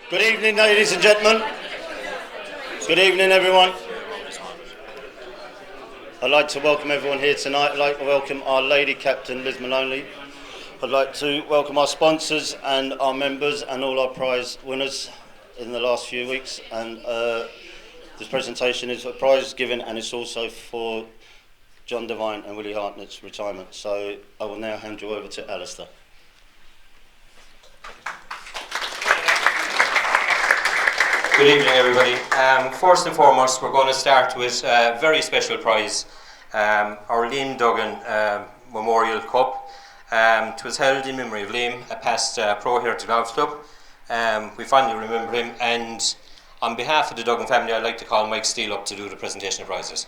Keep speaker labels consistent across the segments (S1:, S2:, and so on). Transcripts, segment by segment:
S1: Good evening, ladies and gentlemen. Good evening, everyone. I'd like to welcome everyone here tonight. I'd like to welcome our Lady Captain, Liz Maloney. I'd like to welcome our sponsors and our members and all our prize winners in the last few weeks. And this presentation is a prize given, and it's also for John Devine and Willie Hartnett's retirement. So I will now hand you over to Alistair.
S2: Good evening, everybody. First and foremost, we're going to start with a very special prize, our Liam Duggan Memorial Cup. It was held in memory of Liam, a past pro here at the Golf Club. We fondly remember him, and on behalf of the Duggan family, I'd like to call Mike Steele up to do the presentation of prizes.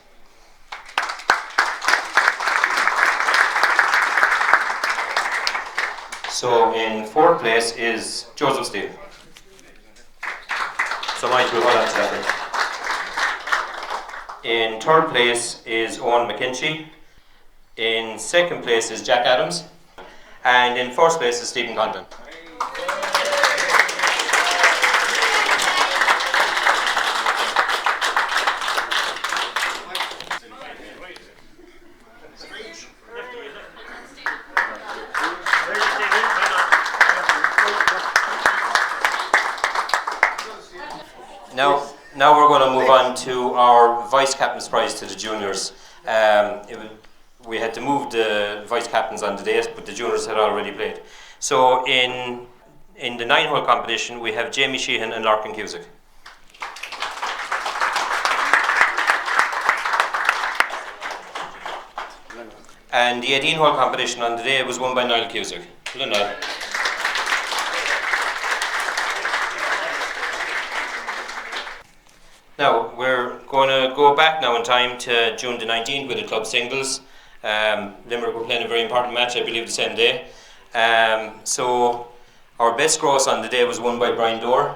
S2: So in fourth place is Joseph Steele. So Mike will hold on to that. In third place is Owen McKinchie. In second place is Jack Adams. And in first place is Stephen Condon. Now we're going to move on to our Vice Captain's Prize to the juniors. We had to move the Vice Captains on the date, but the juniors had already played. So in the 9-hole competition, we have Jamie Sheehan and Larkin Cusick. And the 18-hole competition on the day was won by Niall Cusick. Well done, Niall. Now, we're going to go back now in time to June the 19th with the club singles. Limerick were playing a very important match, I believe, the same day. So, our best gross on the day was won by Brian Dorr.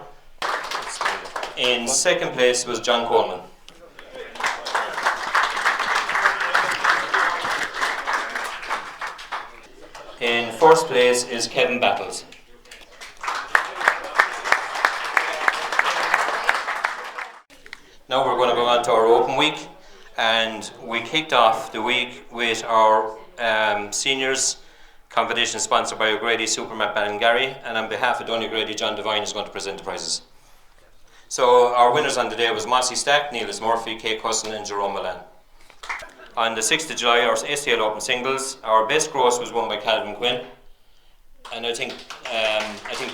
S2: In second place was John Coleman. In first place is Kevin Battles. Now we're going to go on to our open week, and we kicked off the week with our seniors competition sponsored by O'Grady, Supermat Ballingarry, and on behalf of Donny Grady, John Devine is going to present the prizes. So our winners on the day was Mossy Stack, Neelis Murphy, Kay Cusson and Jerome Milan. On the 6th of July, our STL Open Singles, our best gross was won by Calvin Quinn, and I think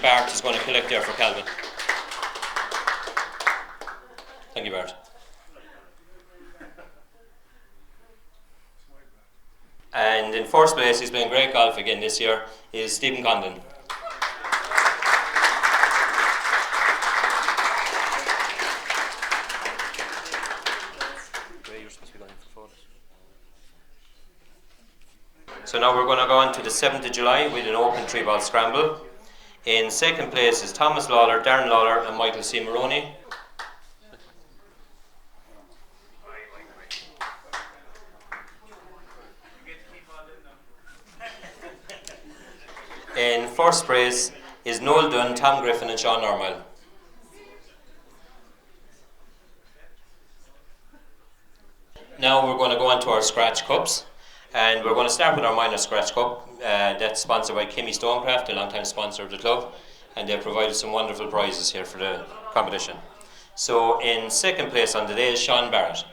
S2: Bart is going to collect there for Calvin. Thank you, Bart. And in first place, he's playing great golf again this year, is Stephen Condon. So now we're going to go on to the 7th of July with an open 3-ball scramble. In second place is Thomas Lawler, Darren Lawler and Michael C. Maroney. In first place is Noel Dunn, Tom Griffin and Sean Normal. Now we're going to go on to our Scratch Cups, and we're going to start with our minor Scratch Cup. That's sponsored by Kimmy Stonecraft, a long-time sponsor of the club, and they've provided some wonderful prizes here for the competition. So in second place on the day is Sean Barrett.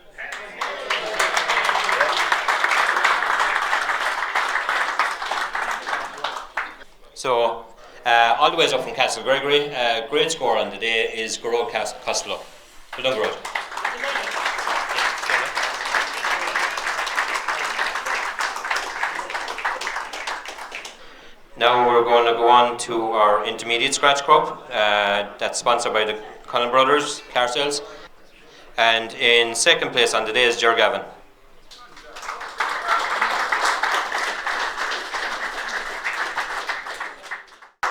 S2: So, all the way up from Castle Gregory, great score on the day is Garrod Costello. Well done, Garrod. Now we're going to go on to our intermediate Scratch Cup. That's sponsored by the Cullen Brothers car sales. And in second place on the day is Ger Gavin.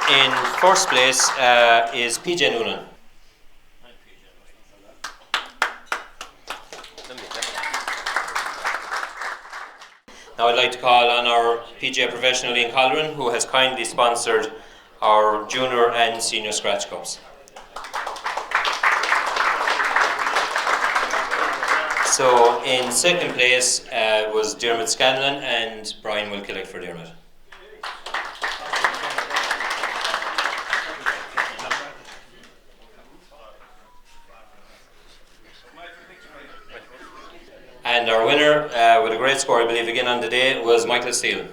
S2: In first place is PJ Noonan. Now I'd like to call on our PGA professional Ian Colleran, who has kindly sponsored our junior and senior Scratch Cups. So in second place was Dermot Scanlon, and Brian will collect for Dermot. And our winner, with a great score, I believe, again on the day, was Michael Steele.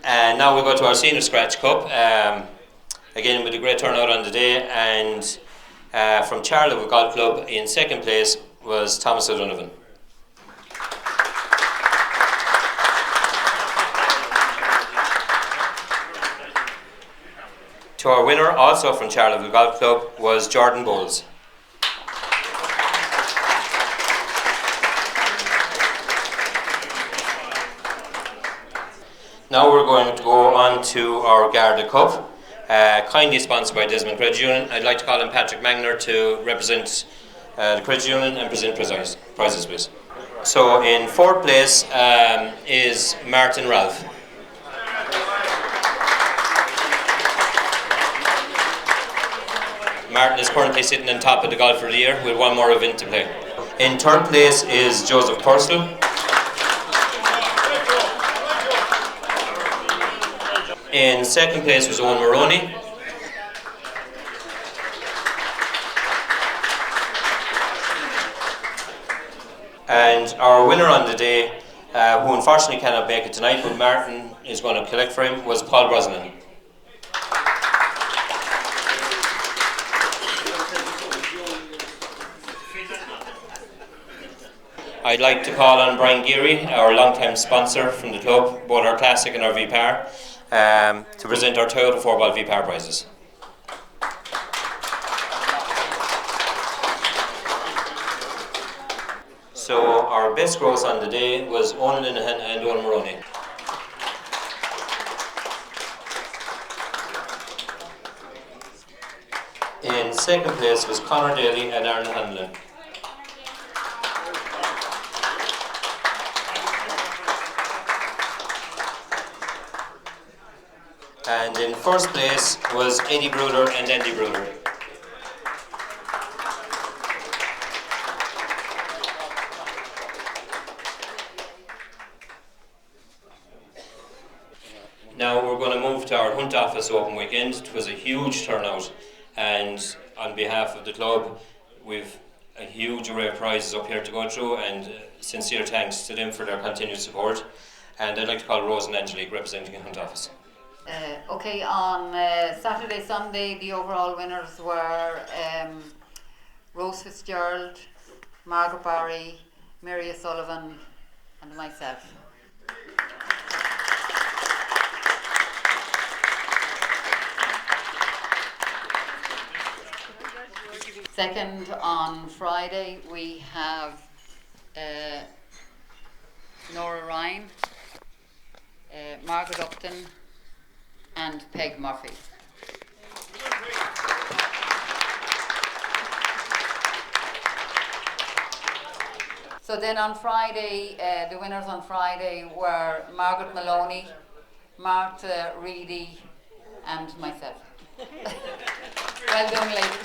S2: And now we go to our Senior Scratch Cup, again with a great turnout on the day, and from Charleville Golf Club in second place was Thomas O'Donovan. To our winner, also from Charleville Golf Club, was Jordan Bowles. Now we're going to go on to our Garda Cup, kindly sponsored by Desmond Credit Union. I'd like to call on Patrick Magner to represent the Credit Union and present prizes, please. So in fourth place is Martin Ralph. Martin is currently sitting on top of the Golfer of the Year with one more event to play. In third place is Joseph Purcell. In second place was Owen Maroney. And our winner on the day, who unfortunately cannot make it tonight, but Martin is going to collect for him, was Paul Brosnan. I'd like to call on Brian Geary, our long-time sponsor from the club, both our Classic and our V-Par, to present our Toyota 4-Ball V-Par prizes. So our best gross on the day was Owen Linehan and Owen Maroney. In second place was Conor Daly and Aaron Hanlon. And in first place was Eddie Bruder and Andy Bruder. Now we're going to move to our Hunt Office Open Weekend. It was a huge turnout, and on behalf of the club we've a huge array of prizes up here to go through, and sincere thanks to them for their continued support. And I'd like to call Rose and Angelique representing Hunt Office.
S3: Okay, on Saturday, Sunday, the overall winners were Rose Fitzgerald, Margaret Barry, Mary O'Sullivan and myself. Second, on Friday, we have Nora Ryan, Margaret Upton and Peg Murphy. So then on Friday, the winners on Friday were Margaret Maloney, Martha Reedy and myself. Well done, ladies.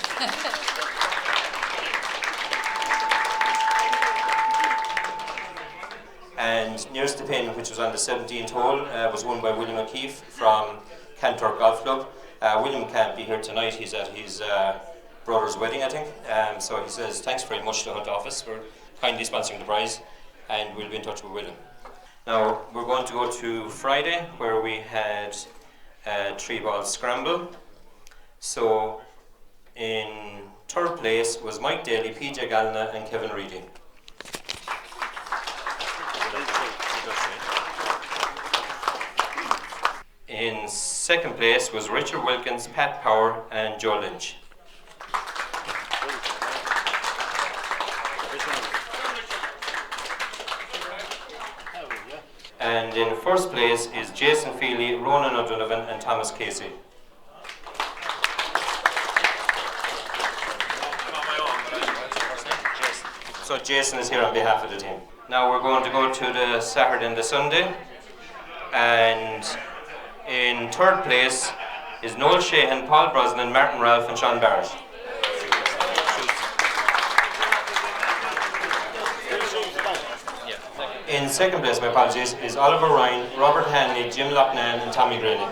S2: And nearest the pin, which was on the 17th hole, was won by William O'Keefe from Cantor Golf Club. William can't be here tonight, he's at his brother's wedding, I think. So he says thanks very much to the Hunt Office for kindly sponsoring the prize, and we'll be in touch with William. Now we're going to go to Friday, where we had 3-ball scramble. So in third place was Mike Daly, PJ Gallina and Kevin Reedy. In second place was Richard Wilkins, Pat Power and Joe Lynch. And in first place is Jason Feely, Ronan O'Donovan and Thomas Casey. So Jason is here on behalf of the team. Now we're going to go to the Saturday and the Sunday, and in third place is Noel Sheehan, Paul Brosnan, Martin Ralph and Sean Barrett. In second place, my apologies, is Oliver Ryan, Robert Hanley, Jim Loughnane and Tommy Graney.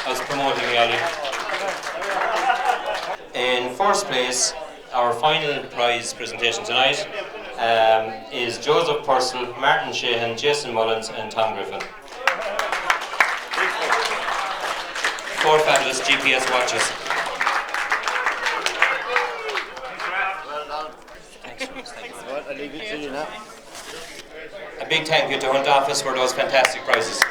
S2: I was promoting you, Ali. In first place, our final prize presentation tonight is Joseph Purcell, Martin Sheehan, Jason Mullins and Tom Griffin. 4 fabulous GPS watches.
S1: Right, I leave it to you now.
S2: A big thank you to Hunt Office for those fantastic prizes.